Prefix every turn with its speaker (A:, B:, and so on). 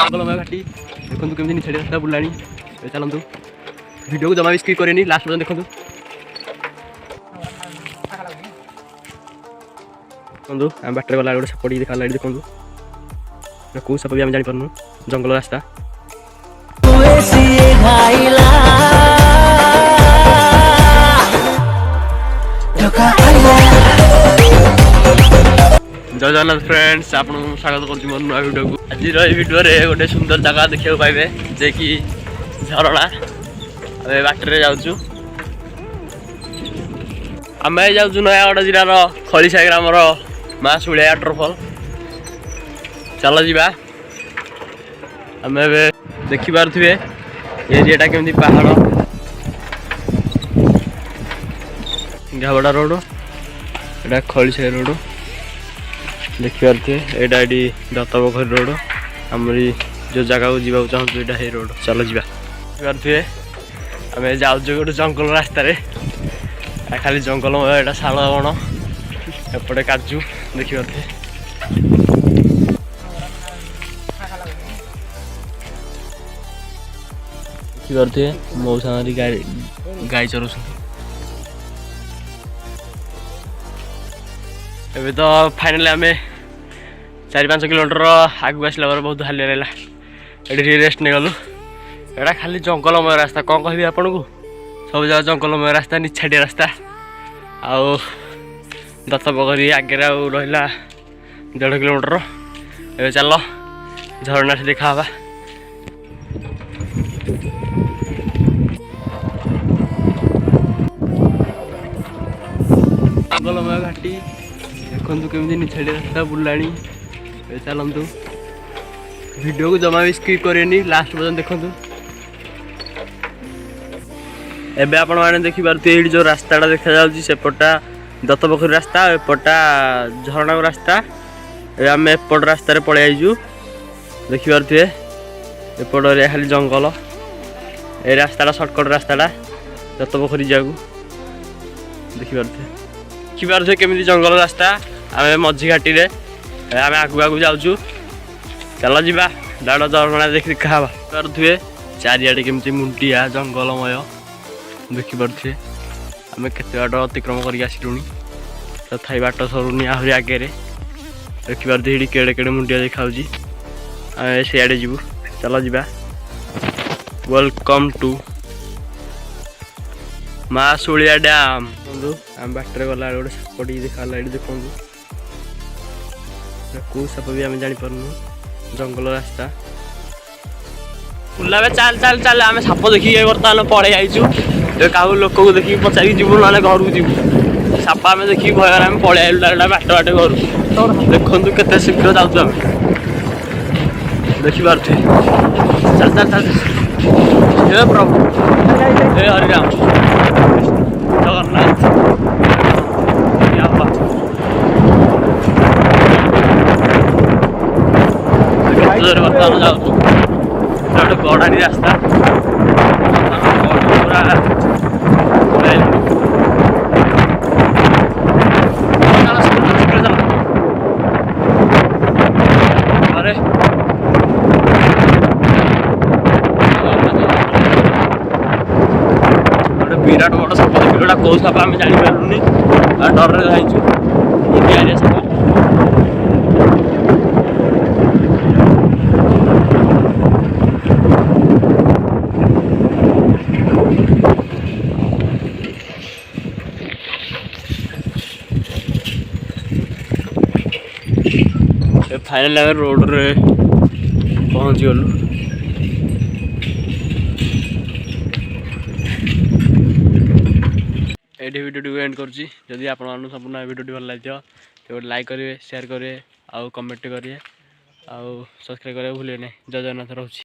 A: जंगलमय घाटी देखो केमी छेड़ी रास्ता बुला चलतु वीडियो को जमा भी स्किप करें लास्ट पर्यटन देखो देखो आम बाटर गला गोटे सापड़ी देखा देखो कौ साप भी आम जापारू जंगल रास्ता जय जगन्नाथ फ्रेंड्स आप स्वागत कर मोर नुआ वीडियो को आज वीडियो रे गोटे सुंदर जगह देखा पाइबे जे कि झरणा आम बाटर जाऊँ आम जाऊँ नयागढ़ जिलार खलीसाई ग्रामर माँ शुलिया वाटरफॉल चल जा आम देखिपे एरिया केमती पहाड़ घाबड़ा रोड एटा खलीसाई रोड देखिपे एटा ये दत्तपोखरी रोड आमरी जो जगह को जीवा चाहूँ यहाँ है रोड चल जा देखिपे आम जाऊँ गोटे जंगल रास्त खाली जंगल एटा शाल बण एपटे काजू देखिपे देखिपे मौसा मारी गाई चरु एबे तो फाइनली आम 4-5 किलोमीटर आगू आसला बहुत हालिया रहा ये रेस्ट नहीं गलु एटा खाली जंगलमय रास्ता कौन कह आपन को सब जगह जंगलमय रास्ता निछाटिया रास्ता आउ दत्तपोखरी आगे रहा 1.5 किलोमीटर ए चल झरना से देखा जंगलमय घाटी देखु केमी निछाड़ी रास्ता बुला चलतु वीडियो को जमा भी स्किप करें लास्ट पर्यटन देखु एबे आपण माने देखि पारते जो रास्ताटा देखा जाउची सेपटा दत्तपोखरी रास्ता एपटा झरणा रास्ता ए आम एपट रास्ता रे पळे आइजु देखि पारते एपट रे खाली जंगल ए रास्ताटा शॉर्टकट रास्ताटा दत्तपोखरी जागु देखि पारते केमिति जंगल रास्ता आम मझी घाटी रे आम आगू आगू जाऊँ चल जा दाड़ झरणा देखी देखा पारे चारिआडे केमती मुंटिया जंगलमय देखिपे आम केते बाट अतिक्रम कर आसलुनी तथा बाट सरुनी आहरी आगे देखिपे केड़े केड़े मुंडिया देखा सियाड़े जीवु चल जा वेलकम टू माँ शुलिया डैम आम बाटर गला गोटे सापटी देखा देखो कौ साप भी आम जापारू जंगल रास्ता बुला चल चल चल आम साप देखिए बर्तमान पड़े जाइचु क्या लोक को देखिए पचारि जीवु ना घर को जीवु साप आम देखिए भय आम पड़े आइलु डायरेक्ट बाट घर देखु केते शीघ्र जाऊँ आम देखिपे चल चल चल हे प्रभु हे हरिराम जगन्नाथ बर्तमान जाऊँ गोटे गड़ारी रास्ता पूरा विराट बड़ साप देखिए कौ साप आम जापारूनी डर जाइए साप फाइनल आम रोड रे पहुँची गलु ये वीडियो एंड करुँची जदि आप संपूर्ण वीडियो भल लगी तो लाइक करेंगे शेयर करेंगे आउ कमेंट करेंगे आउ सब्सक्राइब करेंगे भूलिए नहीं जय जगन्नाथ रोचे।